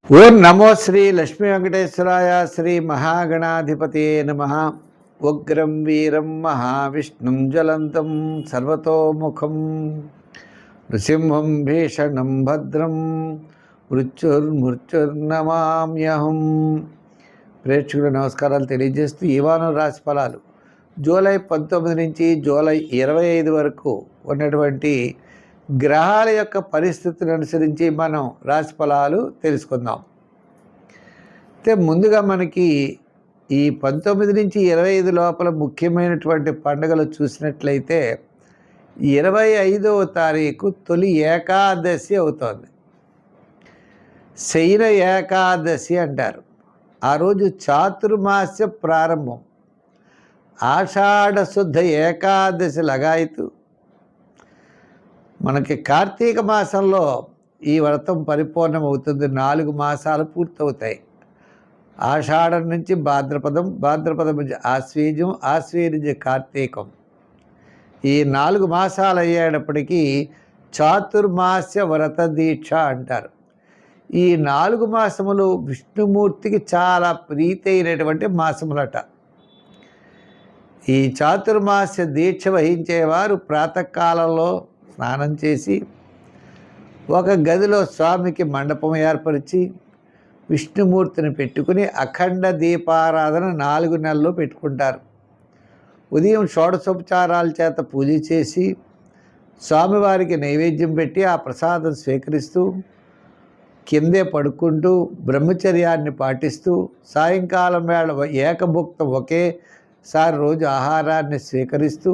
ఓం నమో శ్రీ లక్ష్మీ వెంకటేశ్వరాయ శ్రీ మహాగణాధిపతే నమః. ఉగ్రం వీరం మహావిష్ణుం జ్వలంతం సర్వతోముఖం నృసింహం భీషణం భద్రం మృత్యుర్నమామ్యహం. ప్రేక్షకుల నమస్కారాలు తెలియజేస్తూ ఈ వారం రాశి ఫలాలు జూలై 19 నుంచి జూలై 25 వరకు ఉన్నటువంటి గ్రహాల యొక్క పరిస్థితిని అనుసరించి మనం రాశి ఫలాలు తెలుసుకుందాం. అయితే ముందుగా మనకి ఈ 19 నుంచి 25 లోపల ముఖ్యమైనటువంటి పండుగలు చూసినట్లయితే 25వ తారీఖు తొలి ఏకాదశి అవుతోంది. శయన ఏకాదశి అంటారు. ఆ రోజు చాతుర్మాస్య ప్రారంభం. ఆషాఢ శుద్ధ ఏకాదశి లగాయతు. మనకి కార్తీక మాసంలో ఈ వ్రతం పరిపూర్ణమవుతుంది. 4 మాసాలు పూర్తవుతాయి. ఆషాఢం నుంచి భాద్రపదం, భాద్రపదం నుంచి ఆశ్వీజం, ఆశ్వీజం నుంచి కార్తీకం. ఈ 4 మాసాలు అయ్యేటప్పటికీ చాతుర్మాస్య వ్రత దీక్ష అంటారు. ఈ 4 మాసములు విష్ణుమూర్తికి చాలా ప్రీతి అయినటువంటి మాసములట. ఈ చాతుర్మాస్య దీక్ష వహించేవారు ప్రాతకాలంలో స్నానం చేసి ఒక గదిలో స్వామికి మండపం ఏర్పరిచి విష్ణుమూర్తిని పెట్టుకుని అఖండ దీపారాధన 4 నెలలు పెట్టుకుంటారు. ఉదయం షోడశోపచారాల చేత పూజ చేసి స్వామివారికి నైవేద్యం పెట్టి ఆ ప్రసాదం స్వీకరిస్తూ కిందే పడుకుంటూ బ్రహ్మచర్యాన్ని పాటిస్తూ సాయంకాలం వేళ ఏకభుక్తం ఒకేసారి రోజు ఆహారాన్ని స్వీకరిస్తూ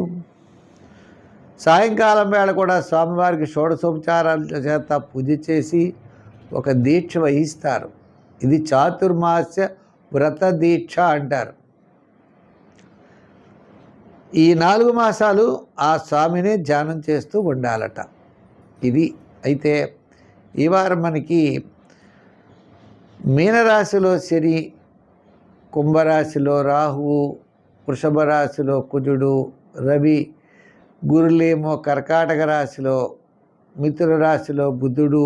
సాయంకాలం వేళ కూడా స్వామివారికి షోడశోపచారాల చేత పూజ చేసి ఒక దీక్ష వహిస్తారు. ఇది చాతుర్మాస్య వ్రత దీక్ష అంటారు. ఈ 4 మాసాలు ఆ స్వామిని ధ్యానం చేస్తూ ఉండాలట. ఇది అయితే ఈ వారం మనకి మీనరాశిలో శని, కుంభరాశిలో రాహువు, వృషభ రాశిలో కుజుడు, రవి, గురులేమో కర్కాటక రాశిలో, మిథున రాశిలో బుధుడు,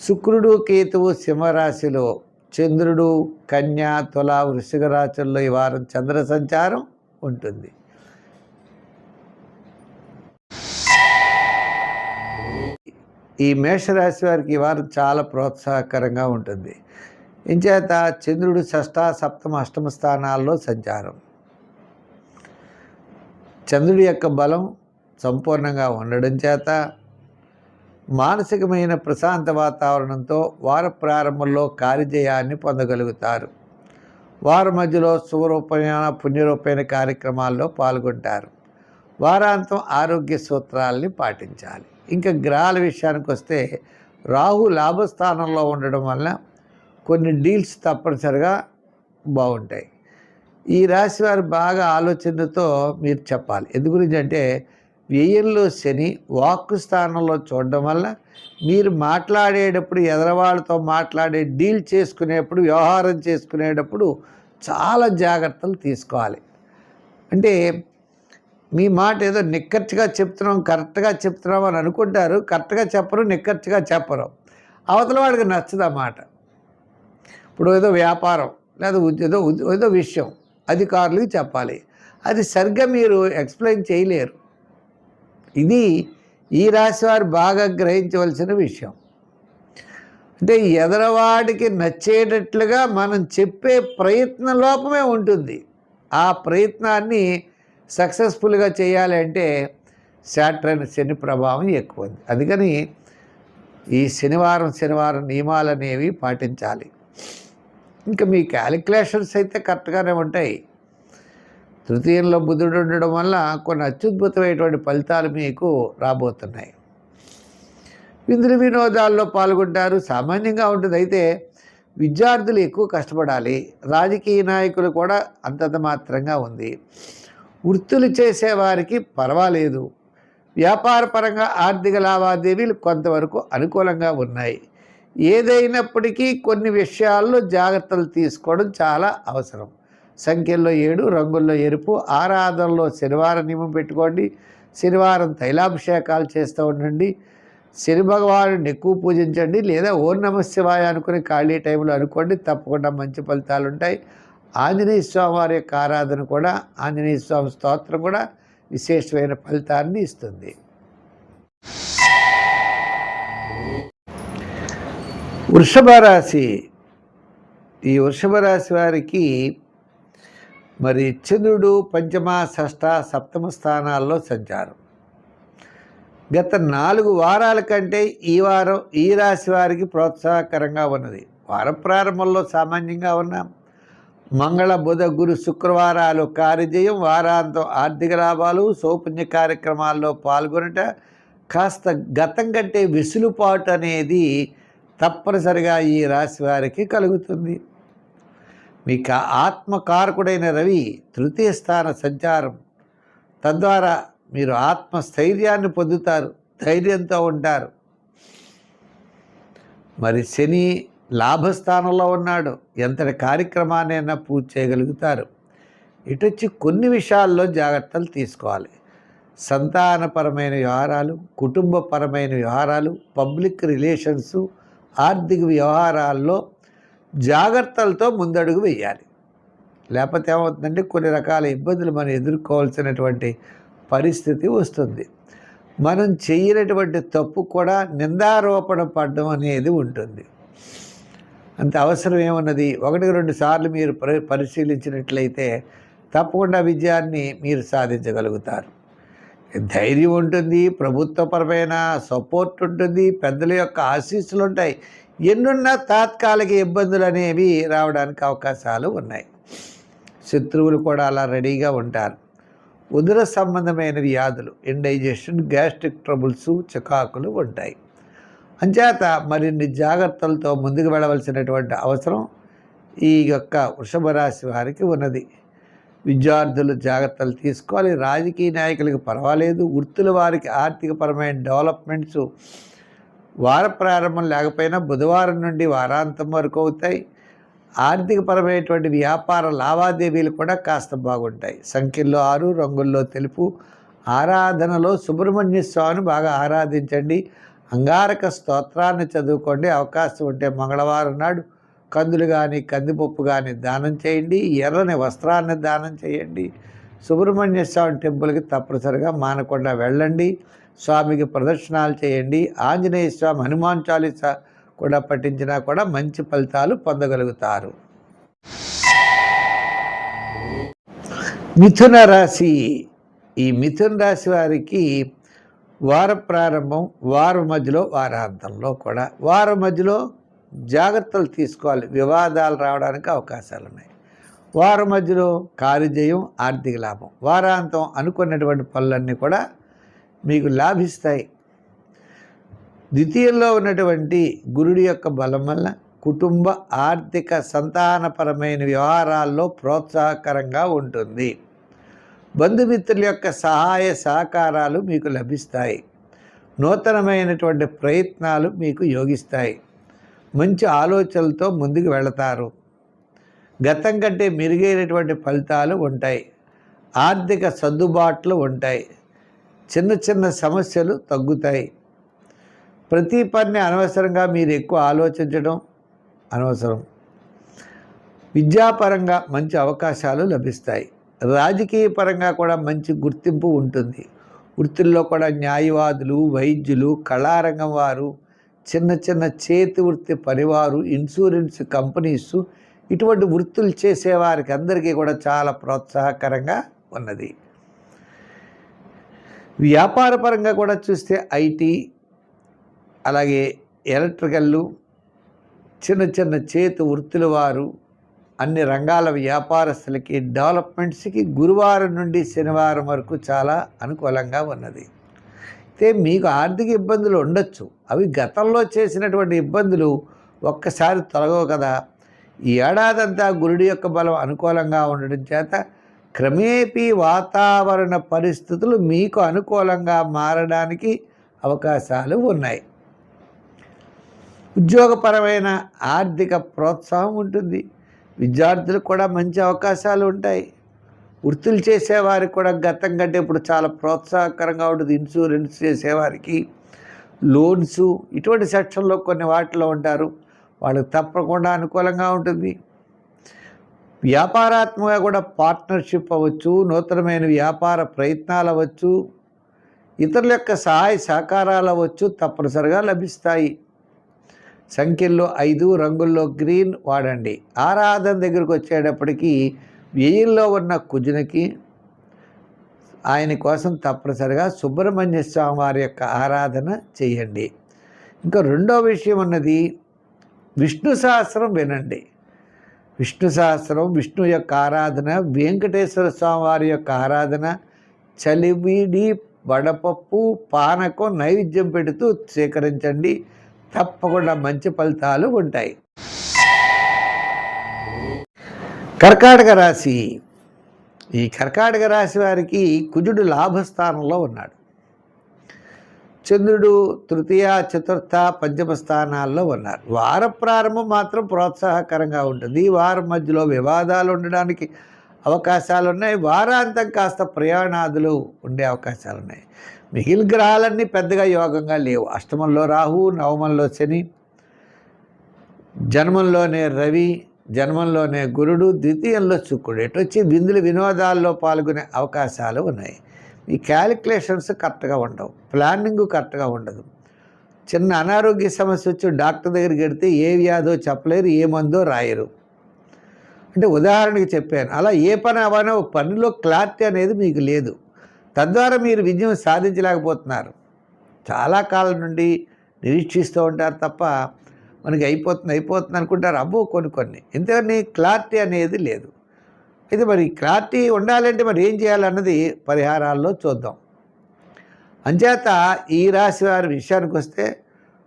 శుక్రుడు, కేతువు సింహరాశిలో, చంద్రుడు కన్యా, తుల, వృశ్చిక రాశుల్లో ఈ వారం చంద్ర సంచారం ఉంటుంది. ఈ మేషరాశి వారికి ఈ వారం చాలా ప్రోత్సాహకరంగా ఉంటుంది. ఇంచేత చంద్రుడు షష్ఠ, సప్తమ, అష్టమ స్థానాల్లో సంచారం. చంద్రుడి యొక్క బలం సంపూర్ణంగా ఉండడం చేత మానసికమైన ప్రశాంత వాతావరణంతో వార ప్రారంభంలో కార్యజయాన్ని పొందగలుగుతారు. వార మధ్యలో శుభరూపమైన పుణ్యరూపమైన కార్యక్రమాల్లో పాల్గొంటారు. వారాంతం ఆరోగ్య సూత్రాలని పాటించాలి. ఇంకా గ్రహాల విషయానికి వస్తే రాహు లాభస్థానంలో ఉండడం వల్ల కొన్ని డీల్స్ తప్పనిసరిగా బాగుంటాయి. ఈ రాశి వారు బాగా ఆలోచనతో మీరు చెప్పాలి. ఎందు గురించి అంటే వ్యయంలో శని వాక్కు స్థానంలో చూడడం వల్ల మీరు మాట్లాడేటప్పుడు ఎదరవాళ్ళతో మాట్లాడే డీల్ చేసుకునేప్పుడు, వ్యవహారం చేసుకునేటప్పుడు చాలా జాగ్రత్తలు తీసుకోవాలి. అంటే మీ మాట ఏదో నిక్కచ్చిగా చెప్తున్నాం, కరెక్ట్గా చెప్తున్నాం అని అనుకుంటారు. కరెక్ట్గా చెప్పరు, నిక్కచ్చిగా చెప్పరు. అవతల వాడికి నచ్చదు ఆ మాట. ఇప్పుడు ఏదో వ్యాపారం లేదా ఏదో విషయం అధికారులకు చెప్పాలి. అది సరిగ్గా మీరు ఎక్స్ప్లెయిన్ చేయలేరు. ఇది ఈ రాశి వారు బాగా గ్రహించవలసిన విషయం. అంటే ఎదరవాడికి నచ్చేటట్లుగా మనం చెప్పే ప్రయత్న లోపమే ఉంటుంది. ఆ ప్రయత్నాన్ని సక్సెస్ఫుల్గా చేయాలి అంటే శాట్రైన్ శని ప్రభావం ఎక్కువ ఉంది. అందుకని ఈ శనివారం నియమాలు అనేవి పాటించాలి. ఇంకా మీ క్యాలిక్యులేషన్స్ అయితే కరెక్ట్గానే ఉంటాయి. తృతీయంలో బుధుడు ఉండడం వల్ల కొన్ని అత్యద్భుతమైనటువంటి ఫలితాలు మీకు రాబోతున్నాయి. విందులు వినోదాల్లో పాల్గొంటారు. సామాన్యంగా ఉంటుంది. అయితే విద్యార్థులు ఎక్కువ కష్టపడాలి. రాజకీయ నాయకులు కూడా అంతంత మాత్రంగా ఉంది. వృత్తులు చేసేవారికి పర్వాలేదు. వ్యాపారపరంగా ఆర్థిక లావాదేవీలు కొంతవరకు అనుకూలంగా ఉన్నాయి. ఏదైనప్పటికీ కొన్ని విషయాల్లో జాగ్రత్తలు తీసుకోవడం చాలా అవసరం. సంఖ్యల్లో 7, రంగుల్లో ఎరుపు. ఆరాధనలో శనివారం నియమం పెట్టుకోండి. శనివారం తైలాభిషేకాలు చేస్తూ ఉండండి. శని భగవానుడిని ఎక్కువ పూజించండి, లేదా ఓం నమ శివాయ అనుకుని ఖాళీ టైంలో అనుకోండి, తప్పకుండా మంచి ఫలితాలు ఉంటాయి. ఆంజనేయ స్వామి వారి యొక్క ఆరాధన కూడా, ఆంజనేయ స్వామి స్తోత్రం కూడా విశేషమైన ఫలితాన్ని ఇస్తుంది. వృషభ రాశి. ఈ వృషభ రాశి వారికి మరి చంద్రుడు పంచమ, షష్ఠ, సప్తమ స్థానాల్లో సంచారం. గత 4 వారాల కంటే ఈ వారం ఈ రాశి వారికి ప్రోత్సాహకరంగా ఉన్నది. వార ప్రారంభంలో సామాన్యంగా ఉన్నాం. మంగళ, బుధ, గురు, శుక్రవారాలు కార్యజయం, వారాంతం ఆర్థిక లాభాలు, సౌపుణ్య కార్యక్రమాల్లో పాల్గొనట, కాస్త గతం కంటే వెసులుబాటు అనేది తప్పనిసరిగా ఈ రాశి వారికి కలుగుతుంది. మీకు ఆత్మకారకుడైన రవి తృతీయ స్థాన సంచారం, తద్వారా మీరు ఆత్మస్థైర్యాన్ని పొందుతారు, ధైర్యంతో ఉంటారు. మరి శని లాభస్థానంలో ఉన్నాడు, ఎంతటి కార్యక్రమాన్నైనా పూర్తి చేయగలుగుతారు. ఇటొచ్చి కొన్ని విషయాల్లో జాగ్రత్తలు తీసుకోవాలి. సంతానపరమైన వ్యవహారాలు, కుటుంబపరమైన వ్యవహారాలు, పబ్లిక్ రిలేషన్స్, ఆర్థిక వ్యవహారాల్లో జాగ్రత్తలతో ముందడుగు వేయాలి. లేకపోతే ఏమవుతుందంటే కొన్ని రకాల ఇబ్బందులు మనం ఎదుర్కోవాల్సినటువంటి పరిస్థితి వస్తుంది. మనం చేయనటువంటి తప్పు కూడా నిందారోపణ పడడం అనేది ఉంటుంది. అంత అవసరం ఏమున్నది? 1-2 సార్లు మీరు పరిశీలించినట్లయితే తప్పకుండా విజయాన్ని మీరు సాధించగలుగుతారు. ధైర్యం ఉంటుంది, ప్రభుత్వపరమైన సపోర్ట్ ఉంటుంది, పెద్దల యొక్క ఆశీస్సులు ఉంటాయి. ఎన్నున్నా తాత్కాలిక ఇబ్బందులు అనేవి రావడానికి అవకాశాలు ఉన్నాయి. శత్రువులు కూడా అలా రెడీగా ఉంటారు. ఉదర సంబంధమైన వ్యాధులు, ఇండైజెషన్, గ్యాస్ట్రిక్ ట్రబుల్స్, చికాకులు ఉంటాయి. అంచేత మరిన్ని జాగ్రత్తలతో ముందుకు వెళ్ళవలసినటువంటి అవసరం ఈ యొక్క వృషభ రాశి వారికి ఉన్నది. విద్యార్థులు జాగ్రత్తలు తీసుకోవాలి. రాజకీయ నాయకులకు పర్వాలేదు. వృత్తుల వారికి ఆర్థికపరమైన డెవలప్మెంట్స్ వార ప్రారంభం లేకపోయినా బుధవారం నుండి వారాంతం వరకు అవుతాయి. ఆర్థికపరమైనటువంటి వ్యాపార లావాదేవీలు కూడా కాస్త బాగుంటాయి. సంఖ్యల్లో 6, రంగుల్లో తెలుపు. ఆరాధనలో సుబ్రహ్మణ్య స్వామిని బాగా ఆరాధించండి. అంగారక స్తోత్రాన్ని చదువుకోండి. అవకాశం ఉంటే మంగళవారం నాడు కందులు కానీ కందిపప్పు కానీ దానం చేయండి. ఎర్రని వస్త్రాన్ని దానం చేయండి. సుబ్రహ్మణ్య స్వామి టెంపుల్కి తప్పనిసరిగా మానకుండా వెళ్ళండి. స్వామికి ప్రదర్శనలు చేయండి. ఆంజనేయ స్వామి హనుమాన్ చాలీసా కూడా పఠించినా కూడా మంచి ఫలితాలు పొందగలుగుతారు. మిథున రాశి. ఈ మిథున రాశి వారికి వార ప్రారంభం, వారం మధ్యలో, వారాంతంలో కూడా వారం మధ్యలో జాగ్రత్తలు తీసుకోవాలి. వివాదాలు రావడానికి అవకాశాలు ఉన్నాయి. వారం మధ్యలో కార్యజయం, ఆర్థిక లాభం. వారాంతం అనుకున్నటువంటి పనులన్నీ కూడా మీకు లాభిస్తాయి. ద్వితీయంలో ఉన్నటువంటి గురుడి యొక్క బలం వల్ల కుటుంబ, ఆర్థిక, సంతానపరమైన వ్యవహారాల్లో ప్రోత్సాహకరంగా ఉంటుంది. బంధుమిత్రుల యొక్క సహాయ సహకారాలు మీకు లభిస్తాయి. నూతనమైనటువంటి ప్రయత్నాలు మీకు యోగిస్తాయి. మంచి ఆలోచనలతో ముందుకు వెళతారు. గతం కంటే మెరుగైనటువంటి ఫలితాలు ఉంటాయి. ఆర్థిక సర్దుబాట్లు ఉంటాయి. చిన్న చిన్న సమస్యలు తగ్గుతాయి. ప్రతి పని అనవసరంగా మీరు ఎక్కువ ఆలోచించడం అనవసరం. విద్యాపరంగా మంచి అవకాశాలు లభిస్తాయి. రాజకీయ పరంగా కూడా మంచి గుర్తింపు ఉంటుంది. వృత్తుల్లో కూడా న్యాయవాదులు, వైద్యులు, కళారంగం వారు, చిన్న చిన్న చేతి వృత్తి పనివారు, ఇన్సూరెన్స్ కంపెనీస్, ఇటువంటి వృత్తులు చేసేవారికి అందరికీ కూడా చాలా ప్రోత్సాహకరంగా ఉన్నది. వ్యాపారపరంగా కూడా చూస్తే ఐటీ, అలాగే ఎలక్ట్రికల్లు, చిన్న చిన్న చేతి వృత్తుల వారు, అన్ని రంగాల వ్యాపారస్తులకి, డెవలప్మెంట్స్కి గురువారం నుండి శనివారం వరకు చాలా అనుకూలంగా ఉన్నది. అయితే మీకు ఆర్థిక ఇబ్బందులు ఉండొచ్చు. అవి గతంలో చేసినటువంటి ఇబ్బందులు ఒక్కసారి తొలగవు కదా. ఈ ఏడాదంతా గురుడి యొక్క బలం అనుకూలంగా ఉండడం చేత క్రమేపీ వాతావరణ పరిస్థితులు మీకు అనుకూలంగా మారడానికి అవకాశాలు ఉన్నాయి. ఉద్యోగపరమైన ఆర్థిక ప్రోత్సాహం ఉంటుంది. విద్యార్థులకు కూడా మంచి అవకాశాలు ఉంటాయి. వృత్తులు చేసేవారికి కూడా గతం కంటే ఇప్పుడు చాలా ప్రోత్సాహకరంగా ఉంటుంది. ఇన్సూరెన్స్ చేసేవారికి, లోన్స్ ఇటువంటి సెక్షన్లో కొన్ని వాటిలో ఉంటారు. వాళ్ళకి తప్పకుండా అనుకూలంగా ఉంటుంది. వ్యాపారాత్మకంగా కూడా పార్ట్నర్షిప్ అవ్వచ్చు, నూతనమైన వ్యాపార ప్రయత్నాలు అవ్వచ్చు, ఇతరుల యొక్క సహాయ సహకారాలు అవ్వచ్చు, తప్పనిసరిగా లభిస్తాయి. సంఖ్యల్లో 5, రంగుల్లో గ్రీన్ వాడండి. ఆరాధన దగ్గరకు వచ్చేటప్పటికి వ్యయంలో ఉన్న కుజునికి ఆయన కోసం తప్పనిసరిగా సుబ్రహ్మణ్య స్వామి వారి యొక్క ఆరాధన చేయండి. ఇంకా రెండో విషయం అన్నది విష్ణు సహస్రం వినండి. విష్ణు సహస్రం, విష్ణు యొక్క ఆరాధన, వెంకటేశ్వర స్వామి వారి యొక్క ఆరాధన, చలివిడి వడపప్పు పానకం నైవేద్యం పెడుతూ స్వీకరించండి. తప్పకుండా మంచి ఫలితాలు ఉంటాయి. కర్కాటక రాశి. ఈ కర్కాటక రాశి వారికి కుజుడు లాభస్థానంలో ఉన్నాడు. చంద్రుడు తృతీయ, చతుర్థ, పంచమ స్థానాల్లో ఉన్నారు. వార ప్రారంభం మాత్రం ప్రోత్సాహకరంగా ఉంటుంది. ఈ వారం మధ్యలో వివాదాలు ఉండడానికి అవకాశాలు ఉన్నాయి. వారాంతం కాస్త ప్రయాణాదులు ఉండే అవకాశాలు ఉన్నాయి. మిగిలిన గ్రహాలన్నీ పెద్దగా యోగంగా లేవు. అష్టమంలో రాహు, నవమంలో శని, జన్మంలోనే రవి, జన్మంలోనే గురుడు, ద్వితీయంలో శుక్రుడు. ఎటు వచ్చి విందులు వినోదాల్లో పాల్గొనే అవకాశాలు ఉన్నాయి. ఈ క్యాలిక్యులేషన్స్ కరెక్ట్గా ఉండవు, ప్లానింగ్ కరెక్ట్గా ఉండదు. చిన్న అనారోగ్య సమస్య వచ్చి డాక్టర్ దగ్గరికి వెడితే ఏ వ్యాధో చెప్పలేరు, ఏ మందో రాయరు. అంటే ఉదాహరణకి చెప్పాను. అలా ఏ పని అవనో పనిలో క్లారిటీ అనేది మీకు లేదు. తద్వారా మీరు విజయం సాధించలేకపోతున్నారు. చాలా కాలం నుండి నిరీక్షిస్తూ ఉంటారు తప్ప మనకి అయిపోతుంది అనుకుంటారు. అబ్బో కొన్ని ఎందుకని క్లారిటీ అనేది లేదు. అయితే మరి క్లారిటీ ఉండాలంటే మరి ఏం చేయాలన్నది పరిహారాల్లో చూద్దాం. అంచేత ఈ రాశి వారి విషయానికి వస్తే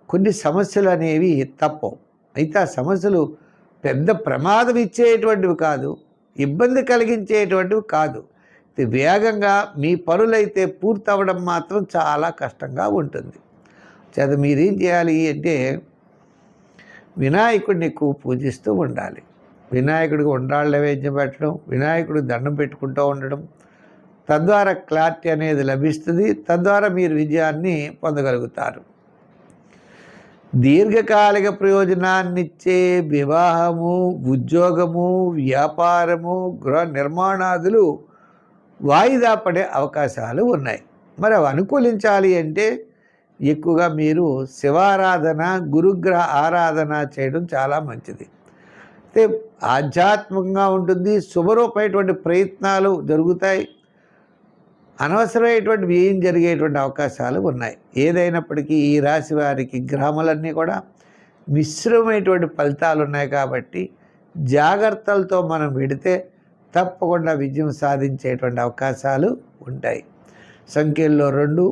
కొన్ని సమస్యలు అనేవి తప్పవు. అయితే ఆ సమస్యలు పెద్ద ప్రమాదం ఇచ్చేటువంటివి కాదు, ఇబ్బంది కలిగించేటువంటివి కాదు. వేగంగా మీ పనులైతే పూర్తవడం మాత్రం చాలా కష్టంగా ఉంటుంది. చేత మీరేం చేయాలి అంటే వినాయకుడిని ఎక్కువ పూజిస్తూ ఉండాలి. వినాయకుడికి ఉండ్రాళ్ళ నైవేద్యం పెట్టడం, వినాయకుడికి దండం పెట్టుకుంటూ ఉండడం, తద్వారా క్లారిటీ అనేది లభిస్తుంది. తద్వారా మీరు విజయాన్ని పొందగలుగుతారు. దీర్ఘకాలిక ప్రయోజనాన్నిచ్చే వివాహము, ఉద్యోగము, వ్యాపారము, గృహ నిర్మాణాదులు వాయిదా పడే అవకాశాలు ఉన్నాయి. మరి అవి అనుకూలించాలి అంటే ఎక్కువగా మీరు శివారాధన, గురుగ్రహ ఆరాధన చేయడం చాలా మంచిది. అయితే ఆధ్యాత్మికంగా ఉంటుంది. శుభరూపమైనటువంటి ప్రయత్నాలు జరుగుతాయి. అనవసరమైనటువంటి వ్యయం జరిగేటువంటి అవకాశాలు ఉన్నాయి. ఏదైనప్పటికీ ఈ రాశి వారికి గ్రహములన్నీ కూడా మిశ్రమైనటువంటి ఫలితాలు ఉన్నాయి. కాబట్టి జాగ్రత్తలతో మనం వెడితే తప్పకుండా విజయం సాధించేటువంటి అవకాశాలు ఉంటాయి. సంఖ్యల్లో 2,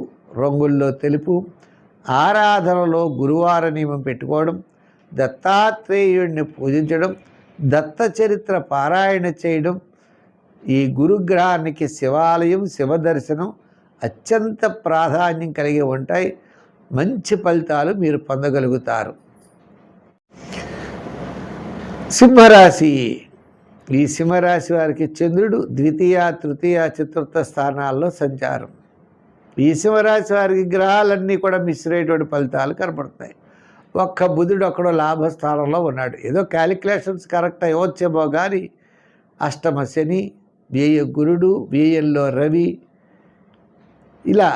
రంగుల్లో తెలుపు, ఆరాధనలో గురువార నియమం పెట్టుకోవడం, దత్తాత్రేయుడిని పూజించడం, దత్త చరిత్ర పారాయణ చేయడం, ఈ గురుగ్రహానికి శివాలయం, శివదర్శనం అత్యంత ప్రాధాన్యం కలిగి ఉంటాయి. మంచి ఫలితాలు మీరు పొందగలుగుతారు. సింహరాశి. ఈ సింహరాశి వారికి చంద్రుడు ద్వితీయ, తృతీయ, చతుర్థ స్థానాల్లో సంచారం. ఈ సింహరాశి వారికి గ్రహాలన్నీ కూడా మిశ్రమైనటువంటి ఫలితాలు కనపడుతున్నాయి. ఒక్క బుధుడు అక్కడో లాభస్థానంలో ఉన్నాడు. ఏదో క్యాలిక్యులేషన్స్ కరెక్ట్ అయ్యవచ్చేమో కానీ అష్టమ శని, వ్యయ గురుడు, వ్యయంలో రవి, ఇలా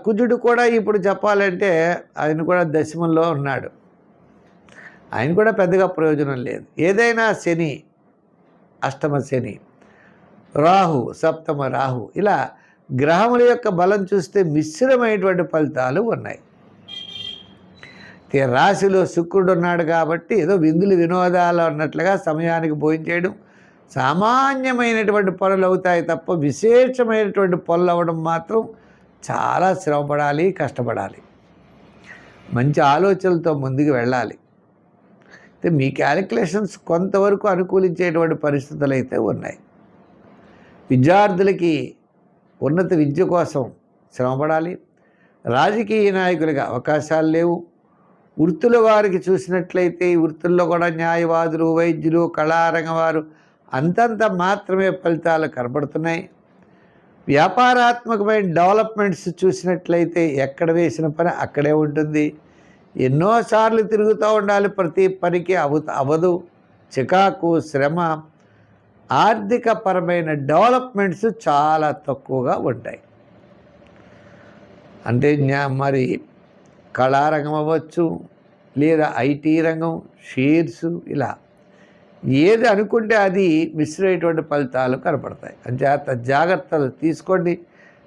కుజుడు కూడా ఇప్పుడు చెప్పాలంటే ఆయన కూడా దశమంలో ఉన్నాడు. ఆయన కూడా పెద్దగా ప్రయోజనం లేదు. ఏదైనా శని, అష్టమ శని, రాహు, సప్తమ రాహు, ఇలా గ్రహముల యొక్క బలం చూస్తే మిశ్రమైనటువంటి ఫలితాలు ఉన్నాయి. రాశిలో శుక్రుడు ఉన్నాడు కాబట్టి ఏదో విందులు వినోదాలు అన్నట్లుగా సమయానికి భోజనం చేయడం, సామాన్యమైనటువంటి పనులు అవుతాయి తప్ప విశేషమైనటువంటి పనులు అవ్వడం మాత్రం చాలా శ్రమపడాలి, కష్టపడాలి. మంచి ఆలోచనలతో ముందుకు వెళ్ళాలి. అయితే మీ క్యాలిక్యులేషన్స్ కొంతవరకు అనుకూలించేటువంటి పరిస్థితులు అయితే ఉన్నాయి. విద్యార్థులకి ఉన్నత విద్య కోసం శ్రమపడాలి. రాజకీయ నాయకులుగా అవకాశాలు లేవు. వృత్తుల వారికి చూసినట్లయితే ఈ వృత్తుల్లో కూడా న్యాయవాదులు, వైద్యులు, కళారంగం వారు అంతంత మాత్రమే ఫలితాలు కనబడుతున్నాయి. వ్యాపారాత్మకమైన డెవలప్మెంట్స్ చూసినట్లయితే ఎక్కడ వేసిన పని అక్కడే ఉంటుంది. ఎన్నోసార్లు తిరుగుతూ ఉండాలి, ప్రతి పనికి అవ్వదు. చికాకు, శ్రమ, ఆర్థిక పరమైన డెవలప్మెంట్స్ చాలా తక్కువగా ఉంటాయి. అంటే మరి కళారంగం అవ్వచ్చు, లేదా ఐటీ రంగం, షేర్సు, ఇలా ఏది అనుకుంటే అది మిస్ అయ్యేటువంటి ఫలితాలు కనపడతాయి. అంచేత జాగ్రత్తలు తీసుకోండి,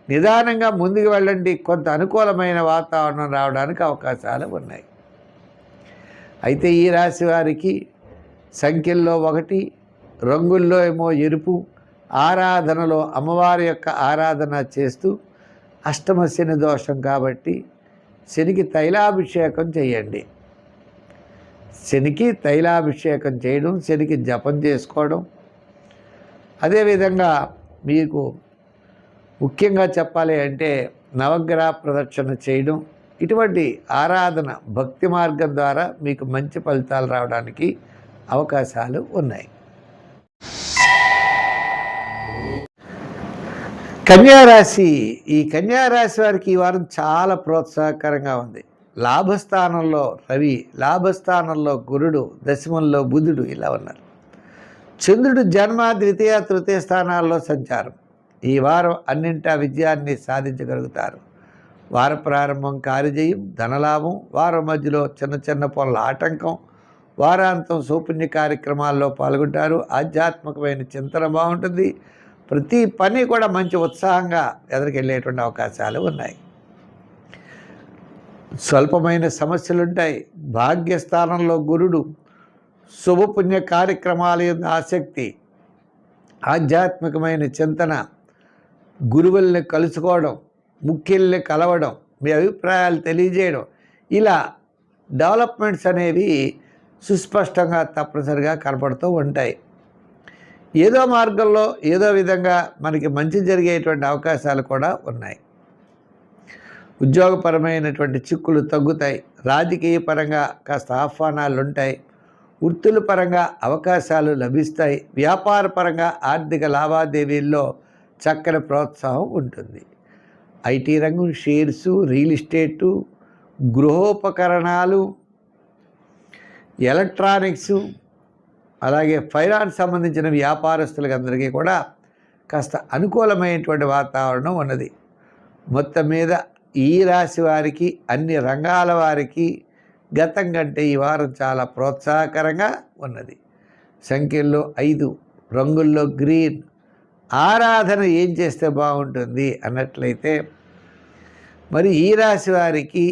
నిదానంగా ముందుకు వెళ్ళండి. కొంత అనుకూలమైన వాతావరణం రావడానికి అవకాశాలు ఉన్నాయి. అయితే ఈ రాశి వారికి సంఖ్యల్లో 1, రంగుల్లో ఏమో ఎరుపు, ఆరాధనలో అమ్మవారి యొక్క ఆరాధన చేస్తూ, అష్టమ శని దోషం కాబట్టి శనికి తైలాభిషేకం చేయండి. శనికి తైలాభిషేకం చేయడం, శనికి జపం చేసుకోవడం, అదేవిధంగా మీకు ముఖ్యంగా చెప్పాలి అంటే నవగ్రహ ప్రదక్షిణ చేయడం, ఇటువంటి ఆరాధన భక్తి మార్గం ద్వారా మీకు మంచి ఫలితాలు రావడానికి అవకాశాలు ఉన్నాయి. కన్యారాశి. ఈ కన్యారాశి వారికి ఈ వారం చాలా ప్రోత్సాహకరంగా ఉంది. లాభస్థానంలో రవి, లాభస్థానంలో గురుడు, దశమంలో బుధుడు ఇలా ఉన్నారు. చంద్రుడు జన్మ, ద్వితీయ, తృతీయ స్థానాల్లో సంచారం. ఈ వారం అన్నింటా విజయాన్ని సాధించగలుగుతారు. వార ప్రారంభం కార్యజయం, ధనలాభం, వారం మధ్యలో చిన్న చిన్న పనుల ఆటంకం, వారాంతం సౌపుణ్య కార్యక్రమాల్లో పాల్గొంటారు. ఆధ్యాత్మికమైన చింతన బాగుంటుంది. ప్రతి పని కూడా మంచి ఉత్సాహంగా ఎదురుకెళ్ళేటువంటి అవకాశాలు ఉన్నాయి. స్వల్పమైన సమస్యలుంటాయి. భాగ్యస్థానంలో గురుడు, శుభపుణ్య కార్యక్రమాల యొక్క ఆసక్తి, ఆధ్యాత్మికమైన చింతన, గురువుల్ని కలుసుకోవడం, ముఖ్యుల్ని కలవడం, మీ అభిప్రాయాలు తెలియజేయడం, ఇలా డెవలప్మెంట్స్ అనేవి సుస్పష్టంగా తప్పనిసరిగా కనపడుతూ ఉంటాయి. ఏదో మార్గంలో ఏదో విధంగా మనకి మంచి జరిగేటువంటి అవకాశాలు కూడా ఉన్నాయి. ఉద్యోగపరమైనటువంటి చిక్కులు తగ్గుతాయి. రాజకీయ పరంగా కాస్త ఆహ్వానాలు ఉంటాయి. వృత్తుల పరంగా అవకాశాలు లభిస్తాయి. వ్యాపార పరంగా ఆర్థిక లావాదేవీల్లో చక్కని ప్రోత్సాహం ఉంటుంది. ఐటీ రంగం, షేర్సు, రియల్ ఎస్టేటు, గృహోపకరణాలు, ఎలక్ట్రానిక్సు, అలాగే ఫైనాన్స్ సంబంధించిన వ్యాపారస్తులకి అందరికీ కూడా కాస్త అనుకూలమైనటువంటి వాతావరణం ఉన్నది. మొత్తం మీద ఈ రాశి వారికి, అన్ని రంగాల వారికి గతం కంటే ఈ వారం చాలా ప్రోత్సాహకరంగా ఉన్నది. సంఖ్యల్లో 5, రంగుల్లో గ్రీన్. ఆరాధన ఏం చేస్తే బాగుంటుంది అన్నట్లయితే మరి ఈ రాశి వారికి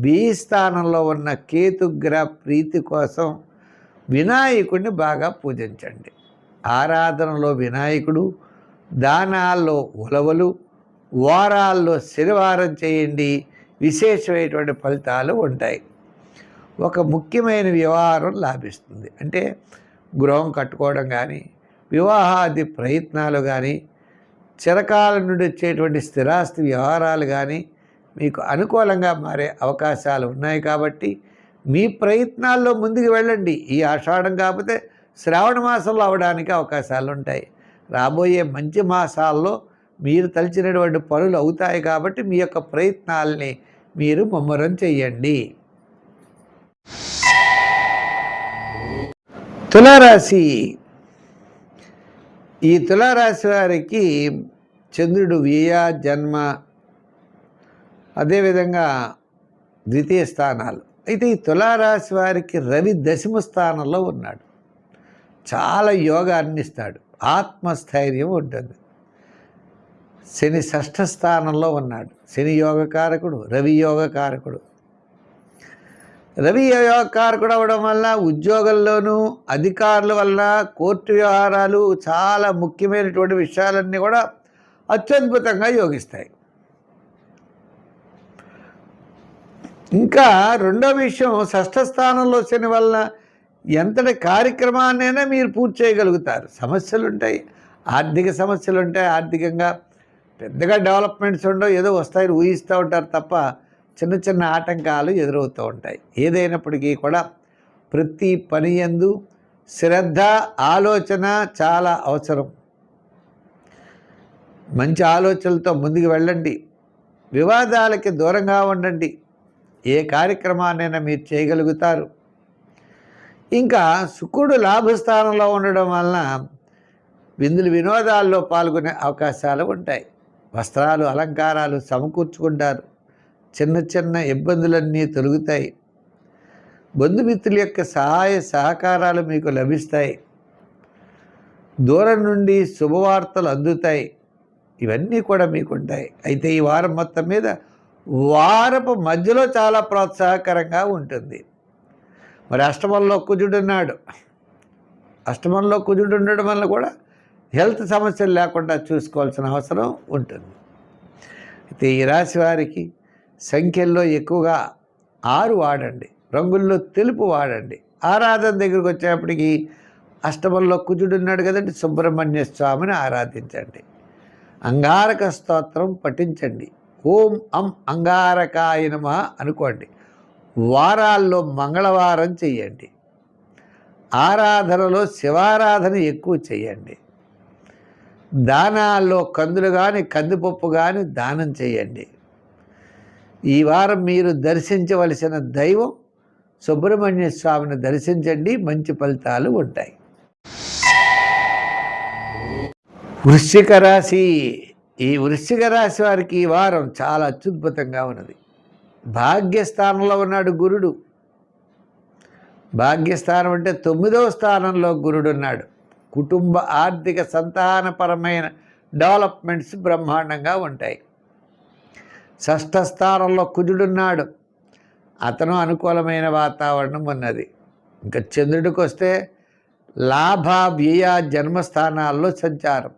బి స్థానంలో ఉన్న కేతుగ్రహ ప్రీతి కోసం వినాయకుడిని బాగా పూజించండి. ఆరాధనలో వినాయకుడు, దానాల్లో ఉలవలు, వారాల్లో శనివారం చేయండి. విశేషమైనటువంటి ఫలితాలు ఉంటాయి. ఒక ముఖ్యమైన వ్యవహారం లాభిస్తుంది. అంటే గృహం కట్టుకోవడం కానీ, వివాహాది ప్రయత్నాలు కానీ, చిరకాలం నుండి వచ్చేటువంటి స్థిరాస్తి వ్యవహారాలు కానీ మీకు అనుకూలంగా మారే అవకాశాలు ఉన్నాయి. కాబట్టి మీ ప్రయత్నాల్లో ముందుకు వెళ్ళండి. ఈ ఆషాఢం కాకపోతే శ్రావణ మాసంలో అవడానికి అవకాశాలు ఉంటాయి. రాబోయే మంచి మాసాల్లో మీరు తలచినటువంటి పనులు అవుతాయి. కాబట్టి మీ యొక్క ప్రయత్నాలని మీరు ముమ్మరం చెయ్యండి. తులారాశి. ఈ తులారాశి వారికి చంద్రుడు వ్యయ, జన్మ, అదేవిధంగా ద్వితీయ స్థానాలు. అయితే ఈ తులారాశి వారికి రవి దశమ స్థానంలో ఉన్నాడు. చాలా యోగాన్ని ఇస్తాడు, ఆత్మస్థైర్యం ఉంటుంది. శని షష్ఠ స్థానంలో ఉన్నాడు. శని యోగకారకుడు, రవి యోగకారకుడు. రవి యోగకారకుడు అవ్వడం వల్ల ఉద్యోగంలోనూ, అధికారుల వల్ల, కోర్టు వ్యవహారాలు, చాలా ముఖ్యమైనటువంటి విషయాలన్నీ కూడా అత్యద్భుతంగా యోగిస్తాయి. ఇంకా రెండో విషయం, షష్ఠ స్థానంలో శని వల్ల ఎంతటి కార్యక్రమాన్నైనా మీరు పూర్తి చేయగలుగుతారు. సమస్యలు ఉంటాయి, ఆర్థిక సమస్యలు ఉంటాయి. ఆర్థికంగా పెద్దగా డెవలప్మెంట్స్ ఉండవు, ఏదో వస్తాయని ఊహిస్తూ ఉంటారు తప్ప చిన్న చిన్న ఆటంకాలు ఎదురవుతూ ఉంటాయి. ఏదైనప్పటికీ కూడా ప్రతి పని యందు శ్రద్ధ, ఆలోచన చాలా అవసరం. మంచి ఆలోచనలతో ముందుకు వెళ్ళండి. వివాదాలకి దూరంగా ఉండండి. ఏ కార్యక్రమాన్నైనా మీరు చేయగలుగుతారు. ఇంకా శుక్రుడు లాభస్థానంలో ఉండడం వలన విందులు వినోదాల్లో పాల్గొనే అవకాశాలు ఉంటాయి. వస్త్రాలు అలంకారాలు సమకూర్చుకుంటారు. చిన్న చిన్న ఇబ్బందులన్నీ తొలగుతాయి. బంధుమిత్రుల యొక్క సహాయ సహకారాలు మీకు లభిస్తాయి. దూరం నుండి శుభవార్తలు అందుతాయి. ఇవన్నీ కూడా మీకు ఉంటాయి. అయితే ఈ వారం మొత్తం మీద వారపు మధ్యలో చాలా ప్రోత్సాహకరంగా ఉంటుంది. మరి అష్టమంలో కుజుడున్నాడు. అష్టమంలో కుజుడు ఉండడం వల్ల కూడా హెల్త్ సమస్యలు లేకుండా చూసుకోవాల్సిన అవసరం ఉంటుంది. అయితే ఈ రాశి వారికి సంఖ్యల్లో ఎక్కువగా 6 వాడండి. రంగుల్లో తెలుపు వాడండి. ఆరాధన దగ్గరికి వచ్చేప్పటికి అష్టమంలో కుజుడు ఉన్నాడు కదండి, సుబ్రహ్మణ్య స్వామిని ఆరాధించండి. అంగారక స్తోత్రం పఠించండి. ఓం అంగారకాయ నమః అనుకోండి. వారాల్లో మంగళవారం చెయ్యండి. ఆరాధనలో శివారాధన ఎక్కువ చేయండి. దానాల్లో కందులు కానీ కందిపప్పు కానీ దానం చేయండి. ఈ వారం మీరు దర్శించవలసిన దైవం సుబ్రహ్మణ్య స్వామిని దర్శించండి. మంచి ఫలితాలు ఉంటాయి. వృశ్చిక రాశి. ఈ వృశ్చిక రాశి వారికి ఈ వారం చాలా అత్యద్భుతంగా ఉన్నది. భాగ్యస్థానంలో ఉన్నాడు గురుడు. భాగ్యస్థానం అంటే 9వ స్థానంలో గురుడు ఉన్నాడు. కుటుంబ ఆర్థిక సంతానపరమైన డెవలప్మెంట్స్ బ్రహ్మాండంగా ఉంటాయి. 6వ స్థానంలో కుజుడున్నాడు. అతను అనుకూలమైన వాతావరణం ఉన్నది. ఇంకా చంద్రుడికి వస్తే లాభ వ్యయ జన్మస్థానాల్లో సంచారం.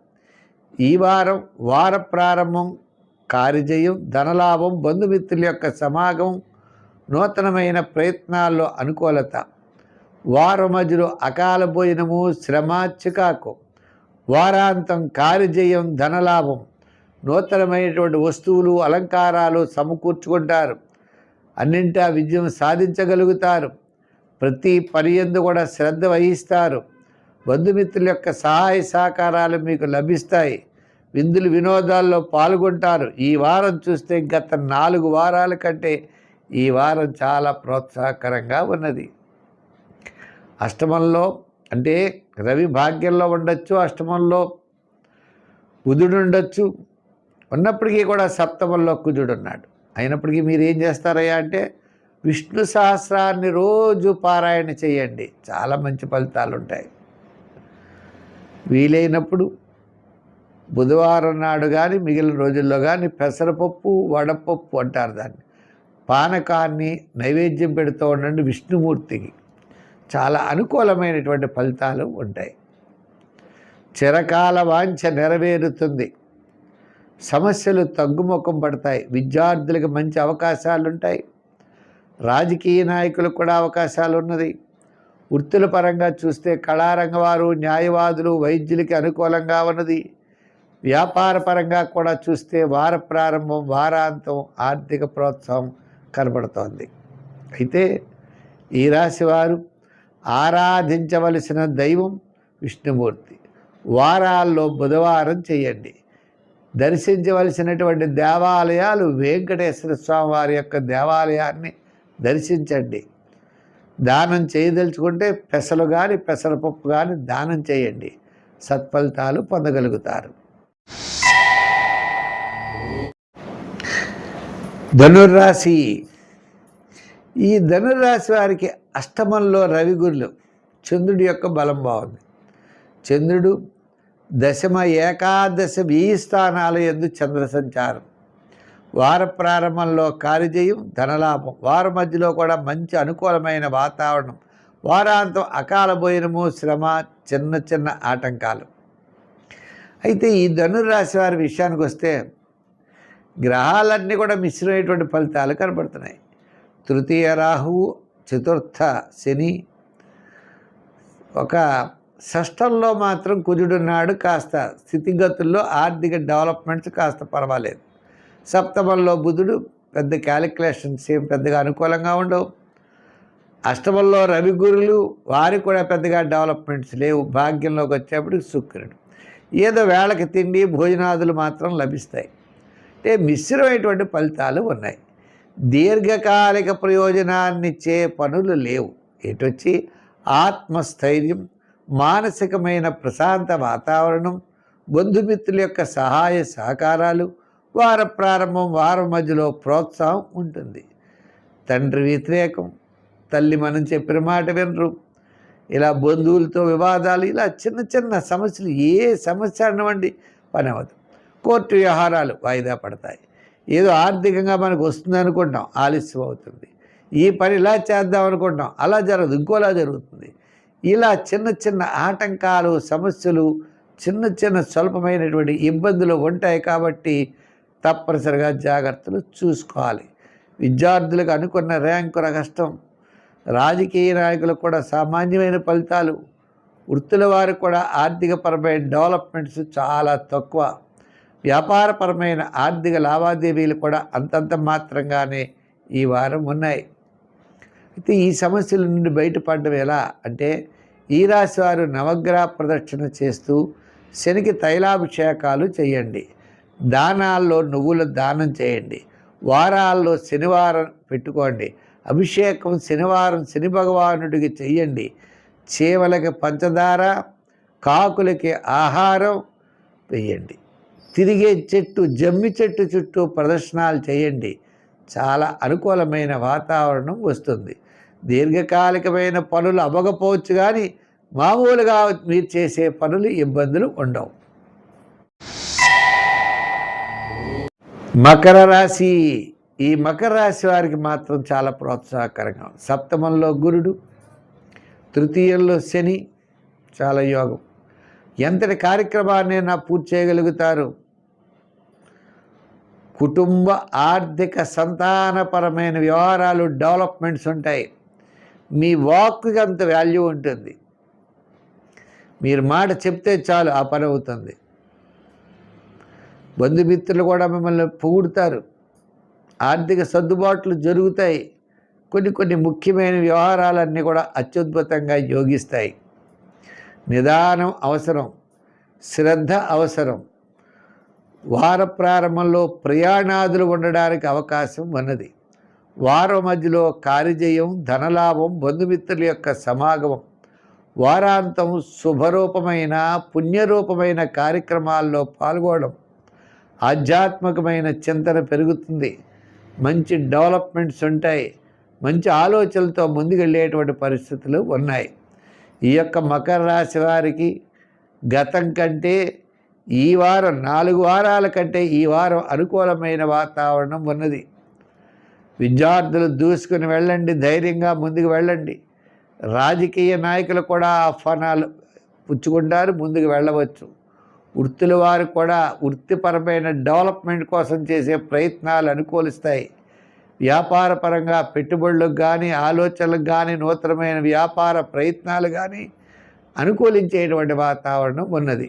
ఈ వారం వార ప్రారంభం, కార్యజయం, ధనలాభం, బంధుమిత్రుల యొక్క సమాగమం, నూతనమైన ప్రయత్నాల్లో అనుకూలత. వారం మధ్యలో అకాల భోజనము, శ్రమ, చికాకు. వారాంతం కార్యజయం, ధనలాభం, నూతనమైనటువంటి వస్తువులు అలంకారాలు సమకూర్చుకుంటారు. అన్నింటా విజయం సాధించగలుగుతారు. ప్రతి పని యందు కూడా శ్రద్ధ వహిస్తారు. బంధుమిత్రుల యొక్క సహాయ సహకారాలు మీకు లభిస్తాయి. విందులు వినోదాల్లో పాల్గొంటారు. ఈ వారం చూస్తే గత 4 వారాల కంటే ఈ వారం చాలా ప్రోత్సాహకరంగా ఉన్నది. అష్టమంలో అంటే రవి భాగ్యంలో ఉండొచ్చు, అష్టమంలో బుధుడు ఉండొచ్చు. ఉన్నప్పటికీ కూడా సప్తమంలో కుజుడు ఉన్నాడు. అయినప్పటికీ మీరు ఏం చేస్తారయ్యా అంటే విష్ణు సహస్రాన్ని రోజు పారాయణ చేయండి. చాలా మంచి ఫలితాలు ఉంటాయి. వీలైనప్పుడు బుధవారం నాడు కానీ మిగిలిన రోజుల్లో కానీ పెసరపప్పు, వడపప్పు అంటారు దాన్ని, పానకాన్ని నైవేద్యం పెడుతూ ఉండండి విష్ణుమూర్తికి. చాలా అనుకూలమైనటువంటి ఫలితాలు ఉంటాయి. చిరకాల వాంఛ నెరవేరుతుంది. సమస్యలు తగ్గుముఖం పడతాయి. విద్యార్థులకు మంచి అవకాశాలు ఉంటాయి. రాజకీయ నాయకులకు కూడా అవకాశాలు ఉన్నది. వృత్తుల పరంగా చూస్తే కళారంగ వారు, న్యాయవాదులు, వైద్యులకి అనుకూలంగా ఉన్నది. వ్యాపార పరంగా కూడా చూస్తే వార ప్రారంభం, వారాంతం ఆర్థిక ప్రోత్సాహం కనబడుతోంది. అయితే ఈ రాశి వారు ఆరాధించవలసిన దైవం విష్ణుమూర్తి. వారాల్లో బుధవారం చేయండి. దర్శించవలసినటువంటి దేవాలయాలు వెంకటేశ్వర స్వామి వారి యొక్క దేవాలయాన్ని దర్శించండి. దానం చేయదలుచుకుంటే పెసలు కానీ పెసరపప్పు కానీ దానం చేయండి. సత్ఫలితాలు పొందగలుగుతారు. ధనుర్రాశి. ఈ ధనుర్రాశి వారికి అష్టమంలో రవి గురులు. చంద్రుడి యొక్క బలం బాగుంది. చంద్రుడు దశమ, ఏకాదశ, 1000 స్థానాల యందు చంద్ర సంచారం. వార ప్రారంభంలో కార్యజయం, ధనలాభం. వార మధ్యలో కూడా మంచి అనుకూలమైన వాతావరణం. వారాంతం అకాల భోజనము, శ్రమ, చిన్న చిన్న ఆటంకాలు. అయితే ఈ ధనుర్రాశి వారి విషయానికి వస్తే గ్రహాలన్నీ కూడా మిశ్రమైనటువంటి ఫలితాలు కనబడుతున్నాయి. తృతీయ రాహువు, చతుర్థ శని, ఒక షష్టంలో మాత్రం కుజుడున్నాడు. కాస్త స్థితిగతుల్లో ఆర్థిక డెవలప్మెంట్స్ కాస్త పర్వాలేదు. సప్తమంలో బుధుడు, పెద్ద క్యాలిక్యులేషన్స్ ఏం పెద్దగా అనుకూలంగా ఉండవు. అష్టమంలో రవి గురులు, వారికి కూడా పెద్దగా డెవలప్మెంట్స్ లేవు. భాగ్యంలోకి వచ్చేప్పటికి శుక్రుడు. ఏదో వేళకి తిండి భోజనాదులు మాత్రం లభిస్తాయి. అంటే మిశ్రమైనటువంటి ఫలితాలు ఉన్నాయి. దీర్ఘకాలిక ప్రయోజనాన్నిచ్చే పనులు లేవు. ఎటొచ్చి ఆత్మస్థైర్యం, మానసికమైన ప్రశాంత వాతావరణం, బంధుమిత్రుల యొక్క సహాయ సహకారాలు, వార ప్రారంభం వారం మధ్యలో ప్రోత్సాహం ఉంటుంది. తండ్రి వ్యతిరేకం, తల్లి మనం చెప్పిన మాట వినరు, ఇలా బంధువులతో వివాదాలు, ఇలా చిన్న చిన్న సమస్యలు, ఏ సమస్య అన్నవండి పని అవ్వదు. కోర్టు వ్యవహారాలు వాయిదా పడతాయి. ఏదో ఆర్థికంగా మనకు వస్తుంది అనుకుంటాం, ఆలస్యం అవుతుంది. ఈ పని ఇలా చేద్దాం అనుకుంటాం, అలా జరగదు, ఇంకోలా జరుగుతుంది. ఇలా చిన్న చిన్న ఆటంకాలు, సమస్యలు, చిన్న చిన్న స్వల్పమైనటువంటి ఇబ్బందులు ఉంటాయి. కాబట్టి తప్పనిసరిగా జాగ్రత్తలు చూసుకోవాలి. విద్యార్థులకు అనుకున్న ర్యాంకు కష్టం, రాజకీయ నాయకులకు కూడా సామాన్యమైన ఫలితాలు, వృత్తుల వారికి కూడా ఆర్థికపరమైన డెవలప్మెంట్స్ చాలా తక్కువ, వ్యాపారపరమైన ఆర్థిక లావాదేవీలు కూడా అంతంత మాత్రంగానే ఈ వారం ఉన్నాయి. అయితే ఈ సమస్యల నుండి బయటపడడం ఎలా అంటే, ఈ రాశి వారు నవగ్రహ ప్రదక్షిణ చేస్తూ శనికి తైలాభిషేకాలు చేయండి, దానాల్లో నువ్వుల దానం చేయండి, వారాల్లో శనివారం పెట్టుకోండి, అభిషేకం శనివారం శని భగవానుడికి చెయ్యండి, చేవలకి పంచదార, కాకులకి ఆహారం వేయండి, తిరిగే చెట్టు జమ్మి చెట్టు చుట్టూ ప్రదర్శనలు చేయండి. చాలా అనుకూలమైన వాతావరణం వస్తుంది. దీర్ఘకాలికమైన పనులు అవ్వకపోవచ్చు, కానీ మామూలుగా మీరు చేసే పనులు ఇబ్బందులు ఉండవు. మకర రాశి. ఈ మకర రాశి వారికి మాత్రం చాలా ప్రోత్సాహకరంగా, సప్తమంలో గురుడు, తృతీయంలో శని, చాలా యోగం. ఎంతటి కార్యక్రమాన్నైనా పూర్తి చేయగలుగుతారు. కుటుంబ ఆర్థిక సంతానపరమైన వ్యవహారాలు డెవలప్మెంట్స్ ఉంటాయి. మీ వాక్కి అంత వాల్యూ ఉంటుంది. మీరు మాట చెప్తే చాలు, ఆ పని అవుతుంది. బంధుమిత్రులు కూడా మిమ్మల్ని పొగుడుతారు. ఆర్థిక సర్దుబాట్లు జరుగుతాయి. కొన్ని ముఖ్యమైన వ్యవహారాలన్నీ కూడా అత్యద్భుతంగా యోగిస్తాయి. నిదానం అవసరం, శ్రద్ధ అవసరం. వార ప్రారంభంలో ప్రయాణాదులు ఉండడానికి అవకాశం ఉన్నది. వారం మధ్యలో కార్యజయం, ధనలాభం, బంధుమిత్రుల యొక్క సమాగమం. వారాంతం శుభరూపమైన పుణ్యరూపమైన కార్యక్రమాల్లో పాల్గొనడం, ఆధ్యాత్మికమైన చింతన పెరుగుతుంది. మంచి డెవలప్మెంట్స్ ఉంటాయి. మంచి ఆలోచనలతో ముందుకెళ్ళేటువంటి పరిస్థితులు ఉన్నాయి. ఈ యొక్క మకర రాశి వారికి గతం కంటే ఈ వారం 4 వారాల కంటే ఈ వారం అనుకూలమైన వాతావరణం ఉన్నది. విద్యార్థులు దూసుకుని వెళ్ళండి, ధైర్యంగా ముందుకు వెళ్ళండి. రాజకీయ నాయకులు కూడా ఆహ్వానాలు పుచ్చుకుంటారు, ముందుకు వెళ్ళవచ్చు. వృత్తుల వారు కూడా వృత్తిపరమైన డెవలప్మెంట్ కోసం చేసే ప్రయత్నాలు అనుకూలిస్తాయి. వ్యాపారపరంగా పెట్టుబడులకు కానీ, ఆలోచనలకు కానీ, నూతనమైన వ్యాపార ప్రయత్నాలు కానీ అనుకూలించేటువంటి వాతావరణం ఉన్నది.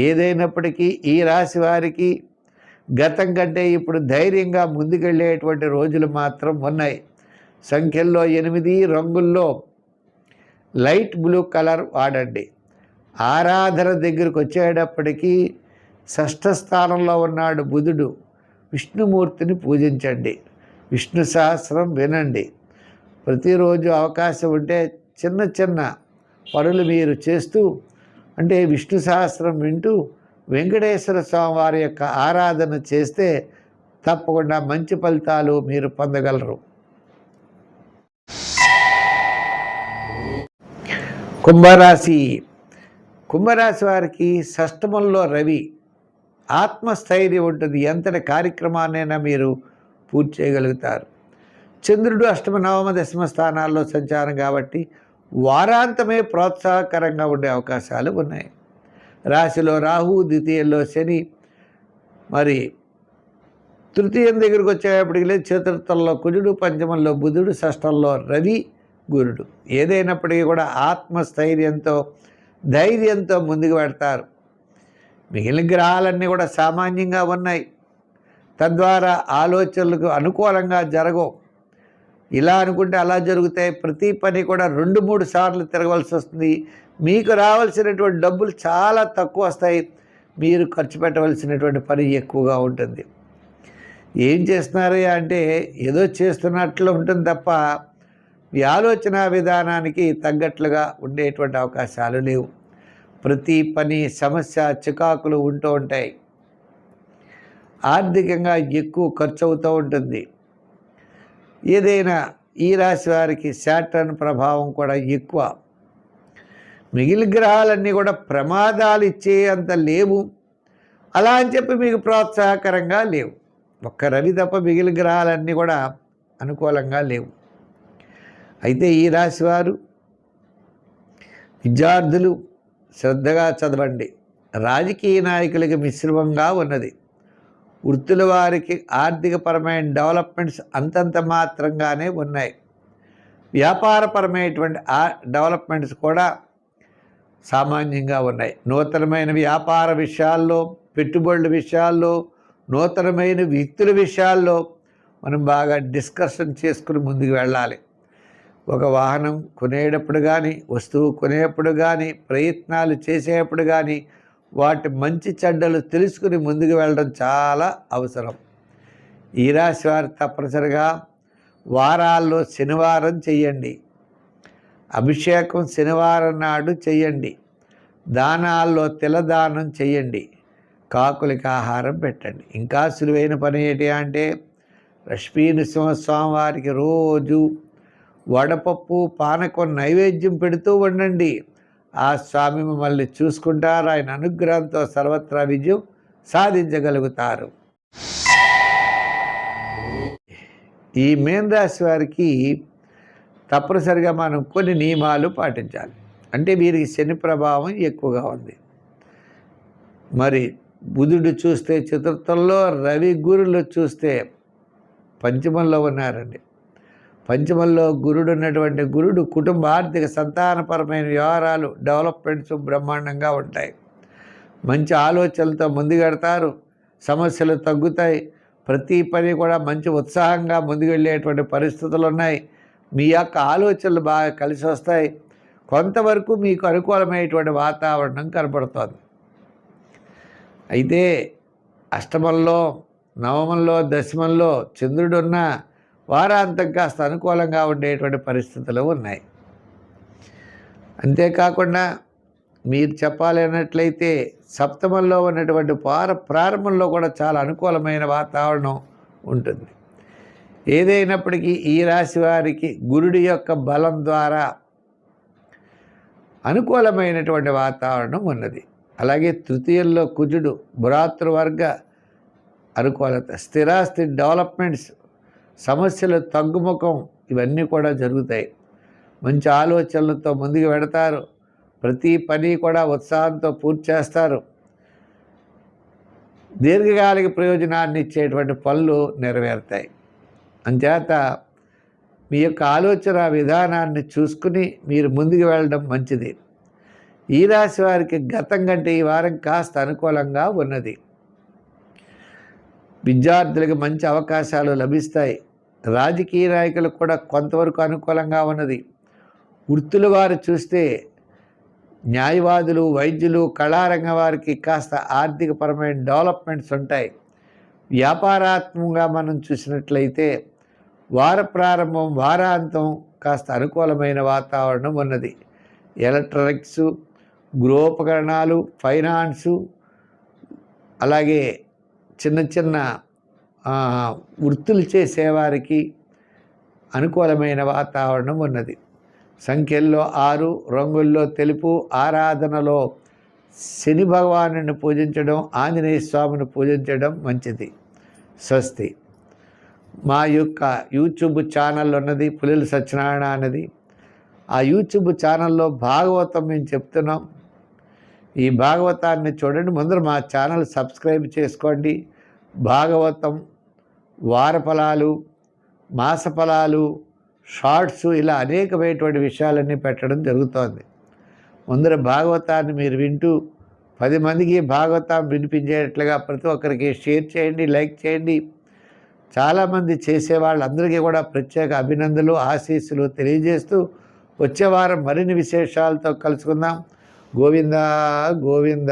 ఏదైనప్పటికీ ఈ రాశి వారికి గతం కంటే ఇప్పుడు ధైర్యంగా ముందుకెళ్ళేటువంటి రోజులు మాత్రం ఉన్నాయి. సంఖ్యల్లో 8, రంగుల్లో లైట్ బ్లూ కలర్ వాడండి. ఆరాధన దగ్గరకు వచ్చేటప్పటికీ షష్ఠ స్థానంలో ఉన్నాడు బుధుడు. విష్ణుమూర్తిని పూజించండి, విష్ణు సహస్రం వినండి. ప్రతిరోజు అవకాశం ఉంటే చిన్న చిన్న పనులు మీరు చేస్తూ, అంటే విష్ణు సహస్రం వింటూ వెంకటేశ్వర స్వామి వారి యొక్క ఆరాధన చేస్తే తప్పకుండా మంచి ఫలితాలు మీరు పొందగలరు. కుంభరాశి. కుంభరాశి వారికి షష్టమంలో రవి, ఆత్మస్థైర్యం ఉంటుంది. ఎంతటి కార్యక్రమాన్నైనా మీరు పూర్తి చేయగలుగుతారు. చంద్రుడు అష్టమ, నవమ, దశమ స్థానాల్లో సంచారం కాబట్టి వారాంతమే ప్రోత్సాహకరంగా ఉండే అవకాశాలు ఉన్నాయి. రాశిలో రాహు, ద్వితీయంలో శని, మరి తృతీయం దగ్గరికి వచ్చేటప్పటికి చతుర్థంలో కుజుడు, పంచమంలో బుధుడు, షష్టంలో రవి, గురుడు. ఏదైనప్పటికీ కూడా ఆత్మస్థైర్యంతో, ధైర్యంతో ముందుకు పెడతారు. మిగిలిన గ్రహాలన్నీ కూడా సామాన్యంగా ఉన్నాయి. తద్వారా ఆలోచనలకు అనుకూలంగా జరగవు. ఇలా అనుకుంటే అలా జరుగుతాయి. ప్రతి పని కూడా 2-3 సార్లు తిరగవలసి వస్తుంది. మీకు రావాల్సినటువంటి డబ్బులు చాలా తక్కువ వస్తాయి. మీరు ఖర్చు పెట్టవలసినటువంటి పని ఎక్కువగా ఉంటుంది. ఏం చేస్తున్నారయ్యా అంటే ఏదో చేస్తున్నట్లు ఉంటుంది తప్ప మీ ఆలోచన విధానానికి తగ్గట్లుగా ఉండేటువంటి అవకాశాలు లేవు. ప్రతి పని సమస్య చికాకులు ఉంటూ ఉంటాయి. ఆర్థికంగా ఎక్కువ ఖర్చు అవుతూ ఉంటుంది. ఏదైనా ఈ రాశి వారికి శాటర్న్ ప్రభావం కూడా ఎక్కువ. మిగిలిన గ్రహాలన్నీ కూడా ప్రమాదాలు ఇచ్చే అంత లేవు. అలా అని చెప్పి మీకు ప్రోత్సాహకరంగా లేవు. ఒక్క రవి తప్ప మిగిలిన గ్రహాలన్నీ కూడా అనుకూలంగా లేవు. అయితే ఈ రాశి వారు విద్యార్థులు శ్రద్ధగా చదవండి. రాజకీయ నాయకులకి మిశ్రమంగా ఉన్నది. వృత్తుల వారికి ఆర్థికపరమైన డెవలప్మెంట్స్ అంతంత మాత్రంగానే ఉన్నాయి. వ్యాపారపరమైనటువంటి డెవలప్మెంట్స్ కూడా సామాన్యంగా ఉన్నాయి. నూతనమైన వ్యాపార విషయాల్లో, పెట్టుబడుల విషయాల్లో, నూతనమైన వ్యక్తుల విషయాల్లో మనం బాగా డిస్కషన్ చేసుకుని ముందుకు వెళ్ళాలి. ఒక వాహనం కొనేటప్పుడు కానీ, వస్తువు కొనేటప్పుడు కానీ, ప్రయత్నాలు చేసేటప్పుడు కానీ వాటి మంచి చెడ్డలు తెలుసుకుని ముందుకు వెళ్ళడం చాలా అవసరం. ఈ రాశి వారు తప్పనిసరిగా వారాల్లో శనివారం చెయ్యండి. అభిషేకం శనివారం నాడు చెయ్యండి. దానాల్లో తిలదానం చెయ్యండి. కాకులకి ఆహారం పెట్టండి. ఇంకా సులువైన పని ఏంటి అంటే లక్ష్మీ నృసింహస్వామి వారికి రోజు వడపప్పు పానకం నైవేద్యం పెడుతూ ఉండండి. ఆ స్వామి మిమ్మల్ని చూసుకుంటారు. ఆయన అనుగ్రహంతో సర్వత్రా విజయం సాధించగలుగుతారు. ఈ మీన రాశి వారికి తప్పనిసరిగా మనం కొన్ని నియమాలు పాటించాలి. అంటే వీరికి శని ప్రభావం ఎక్కువగా ఉంది. మరి బుధుడు చూస్తే చతుర్థంలో, రవి గురులు చూస్తే పంచమంలో ఉన్నారండి. పంచమంలో గురుడు ఉన్నటువంటి గురుడు కుటుంబ ఆర్థిక సంతానపరమైన వ్యవహారాలు డెవలప్మెంట్స్ బ్రహ్మాండంగా ఉంటాయి. మంచి ఆలోచనలతో ముందుకెడతారు. సమస్యలు తగ్గుతాయి. ప్రతి పని కూడా మంచి ఉత్సాహంగా ముందుకెళ్ళేటువంటి పరిస్థితులు ఉన్నాయి. మీ యొక్క ఆలోచనలు బాగా కలిసి వస్తాయి. కొంతవరకు మీకు అనుకూలమైనటువంటి వాతావరణం కనపడుతుంది. అయితే అష్టమంలో, నవమంలో, దశమంలో చంద్రుడు ఉన్న వారాంతం కాస్త అనుకూలంగా ఉండేటువంటి పరిస్థితులు ఉన్నాయి. అంతేకాకుండా మీరు చెప్పాలి అన్నట్లయితే సప్తమంలో ఉన్నటువంటి ప్రారంభంలో కూడా చాలా అనుకూలమైన వాతావరణం ఉంటుంది. ఏదైనప్పటికీ ఈ రాశి వారికి గురుడి యొక్క బలం ద్వారా అనుకూలమైనటువంటి వాతావరణం ఉన్నది. అలాగే తృతీయంలో కుజుడు, భ్రాతృవర్గ అనుకూలత, స్థిరాస్తి డెవలప్మెంట్స్, సమస్యలు తగ్గుముఖం, ఇవన్నీ కూడా జరుగుతాయి. మంచి ఆలోచనలతో ముందుకు వెడతారు. ప్రతి పని కూడా ఉత్సాహంతో పూర్తి చేస్తారు. దీర్ఘకాలిక ప్రయోజనాన్ని ఇచ్చేటువంటి పనులు నెరవేరుతాయి. అంచేత మీ యొక్క ఆలోచన విధానాన్ని చూసుకుని మీరు ముందుకు వెళ్ళడం మంచిది. ఈ రాశి వారికి గతం కంటే ఈ వారం కాస్త అనుకూలంగా ఉన్నది. విద్యార్థులకు మంచి అవకాశాలు లభిస్తాయి. రాజకీయ నాయకులకు కూడా కొంతవరకు అనుకూలంగా ఉన్నది. వృత్తుల వారు చూస్తే న్యాయవాదులు, వైద్యులు, కళారంగం వారికి కాస్త ఆర్థికపరమైన డెవలప్మెంట్స్ ఉంటాయి. వ్యాపారాత్మకంగా మనం చూసినట్లయితే వార ప్రారంభం, వారాంతం కాస్త అనుకూలమైన వాతావరణం ఉన్నది. ఎలక్ట్రానిక్స్, గృహోపకరణాలు, ఫైనాన్సు, అలాగే చిన్న చిన్న వృత్తులు చేసేవారికి అనుకూలమైన వాతావరణం ఉన్నది. సంఖ్యల్లో 6, రంగుల్లో తెలుపు, ఆరాధనలో శని భగవానుని పూజించడం, ఆంజనేయ స్వామిని పూజించడం మంచిది. స్వస్తి. మా యొక్క యూట్యూబ్ ఛానల్ ఉన్నది, పులిల సత్యనారాయణ అనేది. ఆ యూట్యూబ్ ఛానల్లో భాగవతం మేము చెప్తున్నాం. ఈ భాగవతాన్ని చూడండి. ముందర మా ఛానల్ సబ్స్క్రైబ్ చేసుకోండి. భాగవతం, వారఫలాలు, మాసఫలాలు, షార్ట్స్, ఇలా అనేకమైనటువంటి విషయాలన్నీ పెట్టడం జరుగుతోంది. ముందర భాగవతాన్ని మీరు వింటూ 10 మందికి భాగవతం వినిపించేట్లుగా ప్రతి ఒక్కరికి షేర్ చేయండి, లైక్ చేయండి. చాలామంది చేసే వాళ్ళందరికీ కూడా ప్రత్యేక అభినందనలు, ఆశీస్సులు తెలియజేస్తూ వచ్చే వారం మరిన్ని విశేషాలతో కలుసుకుందాం. గోవిందా గోవింద.